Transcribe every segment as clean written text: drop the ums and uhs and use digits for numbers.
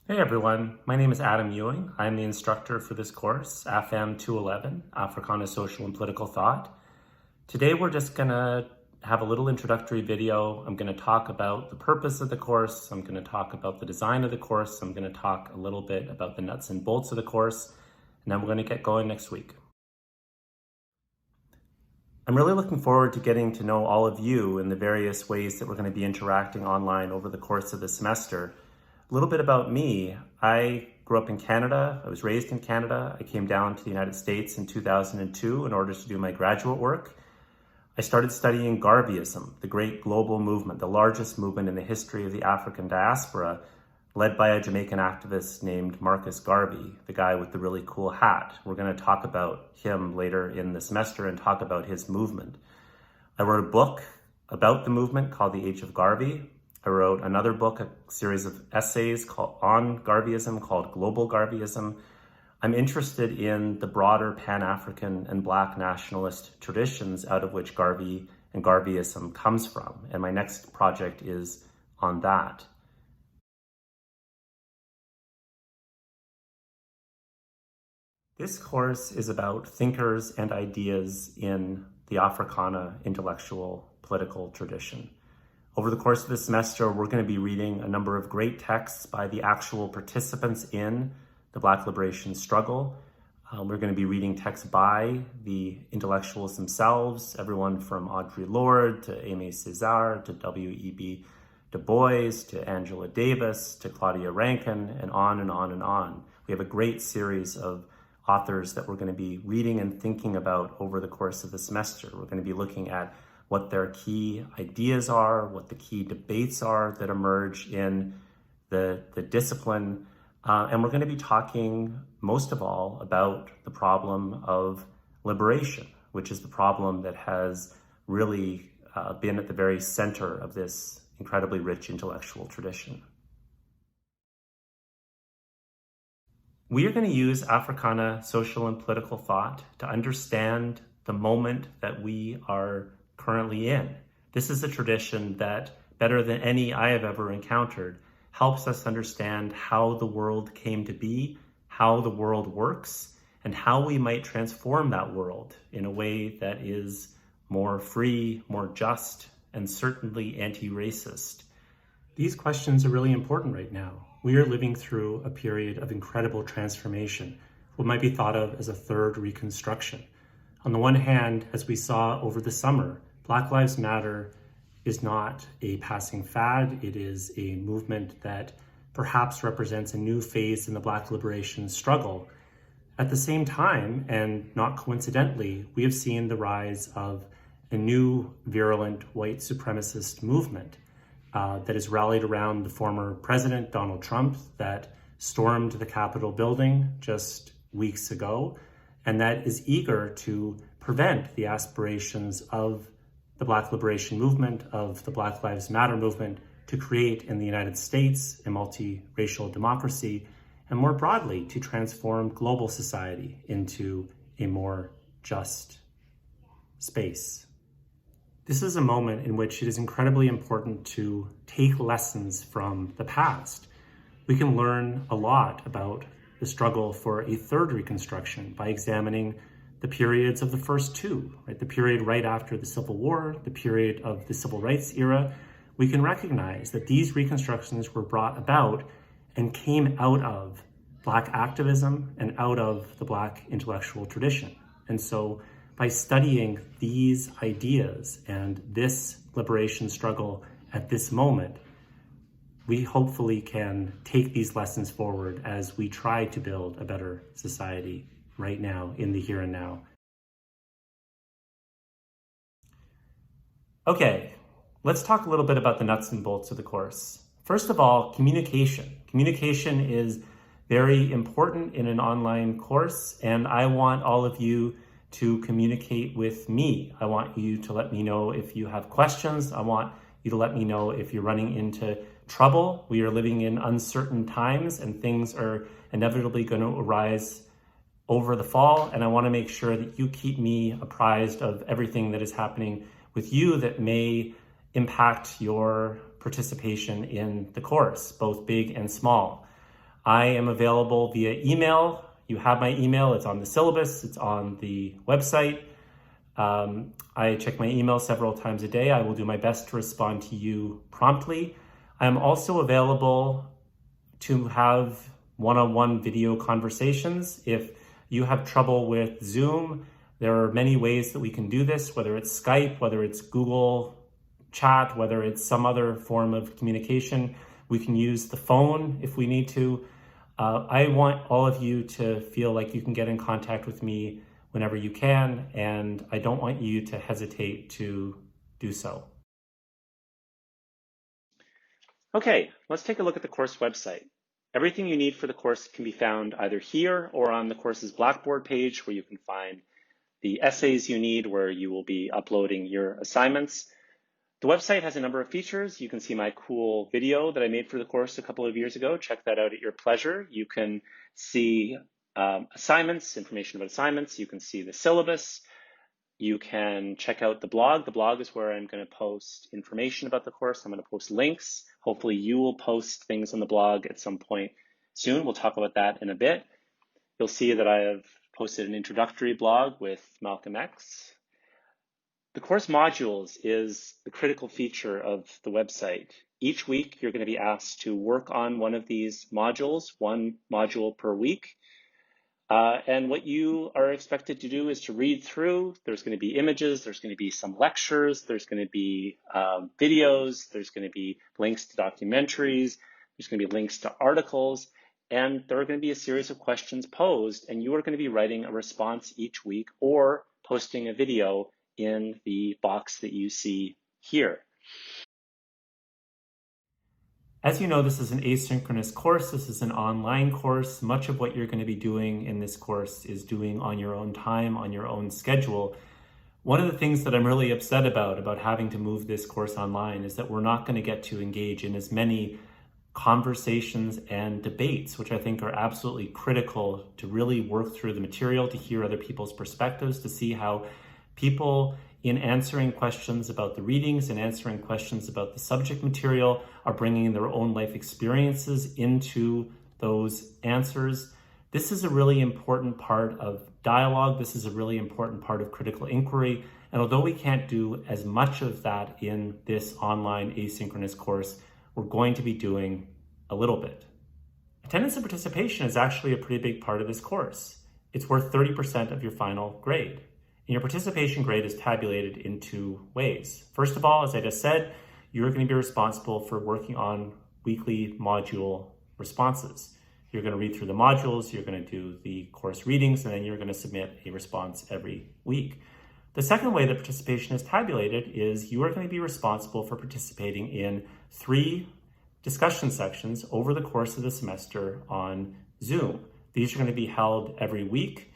Hey everyone, my name is Adam Ewing. I'm the instructor for this course, AFAM 211, Africana Social and Political Thought. Today we're just gonna have a little introductory video. I'm gonna talk about the purpose of the course. I'm gonna talk about the design of the course. I'm gonna talk a little bit about the nuts and bolts of the course, and then we're gonna get going next week. I'm really looking forward to getting to know all of you in the various ways that we're going to be interacting online over the course of the semester. A little bit about me. I grew up in Canada. I was raised in Canada. I came down to the United States in 2002 in order to do my graduate work. I started studying Garveyism, the great global movement, the largest movement in the history of the African diaspora, led by a Jamaican activist named Marcus Garvey, the guy with the really cool hat. We're going to talk about him later in the semester and talk about his movement. I wrote a book about the movement called The Age of Garvey. I wrote another book, a series of essays on Garveyism called Global Garveyism. I'm interested in the broader Pan-African and Black nationalist traditions out of which Garvey and Garveyism comes from. And my next project is on that. This course is about thinkers and ideas in the Africana intellectual political tradition. Over the course of the semester, we're going to be reading a number of great texts by the actual participants in the Black liberation struggle. We're going to be reading texts by the intellectuals themselves, everyone from Audre Lorde to Aimé Césaire to W.E.B. Du Bois to Angela Davis to Claudia Rankine, and on and on and on. We have a great series of authors that we're going to be reading and thinking about over the course of the semester. We're going to be looking at what their key ideas are, what the key debates are that emerge in the discipline, and we're going to be talking most of all about the problem of liberation, which is the problem that has really been at the very center of this incredibly rich intellectual tradition. We are going to use Africana social and political thought to understand the moment that we are currently in. This is a tradition that, better than any I have ever encountered, helps us understand how the world came to be, how the world works, and how we might transform that world in a way that is more free, more just, and certainly anti-racist. These questions are really important right now. We are living through a period of incredible transformation, what might be thought of as a third reconstruction. On the one hand, as we saw over the summer, Black Lives Matter is not a passing fad. It is a movement that perhaps represents a new phase in the Black liberation struggle. At the same time, and not coincidentally, we have seen the rise of a new virulent white supremacist movement that is rallied around the former president, Donald Trump, that stormed the Capitol building just weeks ago, and that is eager to prevent the aspirations of the Black liberation movement, of the Black Lives Matter movement, to create in the United States a multiracial democracy, and more broadly, to transform global society into a more just space. This is a moment in which it is incredibly important to take lessons from the past. We can learn a lot about the struggle for a third reconstruction by examining the periods of the first two, right? The period right after the Civil War, the period of the Civil Rights era. We can recognize that these reconstructions were brought about and came out of Black activism and out of the Black intellectual tradition. And so by studying these ideas and this liberation struggle at this moment, we hopefully can take these lessons forward as we try to build a better society right now, in the here and now. Okay, let's talk a little bit about the nuts and bolts of the course. First of all, communication. Communication is very important in an online course, and I want all of you to communicate with me. I want you to let me know if you have questions. I want you to let me know if you're running into trouble. We are living in uncertain times and things are inevitably going to arise over the fall. And I want to make sure that you keep me apprised of everything that is happening with you that may impact your participation in the course, both big and small. I am available via email. You have my email, it's on the syllabus, it's on the website. I check my email several times a day. I will do my best to respond to you promptly. I'm also available to have one-on-one video conversations. If you have trouble with Zoom, there are many ways that we can do this, whether it's Skype, whether it's Google Chat, whether it's some other form of communication. We can use the phone if we need to. I want all of you to feel like you can get in contact with me whenever you can, and I don't want you to hesitate to do so. Okay, let's take a look at the course website. Everything you need for the course can be found either here or on the course's Blackboard page, where you can find the essays you need, where you will be uploading your assignments. The website has a number of features. You can see my cool video that I made for the course a couple of years ago. Check that out at your pleasure. You can see assignments, information about assignments. You can see the syllabus. You can check out the blog. The blog is where I'm going to post information about the course. I'm going to post links. Hopefully you will post things on the blog at some point soon. We'll talk about that in a bit. You'll see that I have posted an introductory blog with Malcolm X. The course modules is the critical feature of the website. Each week, you're going to be asked to work on one of these modules, one module per week. And what you are expected to do is to read through. There's going to be images, there's going to be some lectures, there's going to be videos, there's going to be links to documentaries, there's going to be links to articles, and there are going to be a series of questions posed, and you are going to be writing a response each week or posting a video in the box that you see here. As you know, this is an asynchronous course. This is an online course. Much of what you're going to be doing in this course is doing on your own time, on your own schedule. One of the things that I'm really upset about having to move this course online is that we're not going to get to engage in as many conversations and debates, which I think are absolutely critical to really work through the material, to hear other people's perspectives, to see how people in answering questions about the readings and answering questions about the subject material are bringing their own life experiences into those answers. This is a really important part of dialogue. This is a really important part of critical inquiry. And although we can't do as much of that in this online asynchronous course, we're going to be doing a little bit. Attendance and participation is actually a pretty big part of this course. It's worth 30% of your final grade. And your participation grade is tabulated in two ways. First of all, as I just said, you're going to be responsible for working on weekly module responses. You're going to read through the modules, you're going to do the course readings, and then you're going to submit a response every week. The second way that participation is tabulated is you are going to be responsible for participating in 3 discussion sections over the course of the semester on Zoom. These are going to be held every week.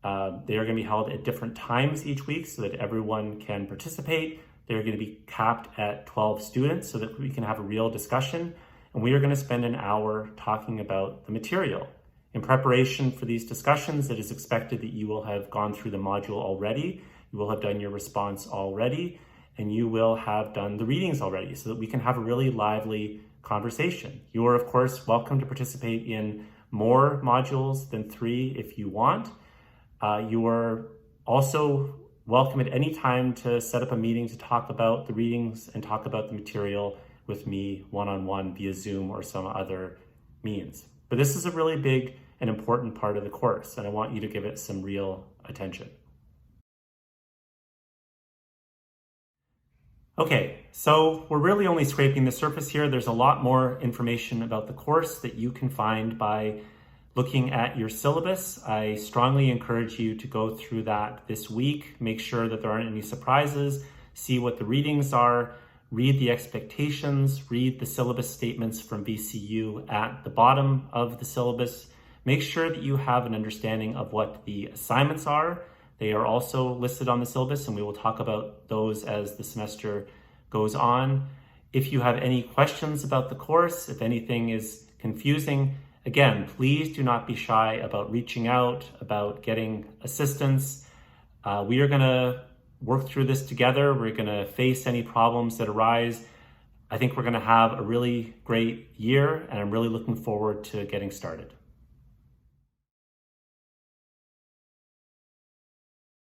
They are going to be held at different times each week so that everyone can participate. They're going to be capped at 12 students so that we can have a real discussion. And we are going to spend an hour talking about the material. In preparation for these discussions, it is expected that you will have gone through the module already, you will have done your response already, and you will have done the readings already so that we can have a really lively conversation. You are, of course, welcome to participate in more modules than 3 if you want. You are also welcome at any time to set up a meeting to talk about the readings and talk about the material with me one-on-one via Zoom or some other means. But this is a really big and important part of the course, and I want you to give it some real attention. Okay, so we're really only scraping the surface here. There's a lot more information about the course that you can find by looking at your syllabus. I strongly encourage you to go through that this week. Make sure that there aren't any surprises. See what the readings are. Read the expectations. Read the syllabus statements from VCU at the bottom of the syllabus. Make sure that you have an understanding of what the assignments are. They are also listed on the syllabus, and we will talk about those as the semester goes on. If you have any questions about the course, if anything is confusing, again, please do not be shy about reaching out, about getting assistance. We are going to work through this together. We're going to face any problems that arise. I think we're going to have a really great year, and I'm really looking forward to getting started.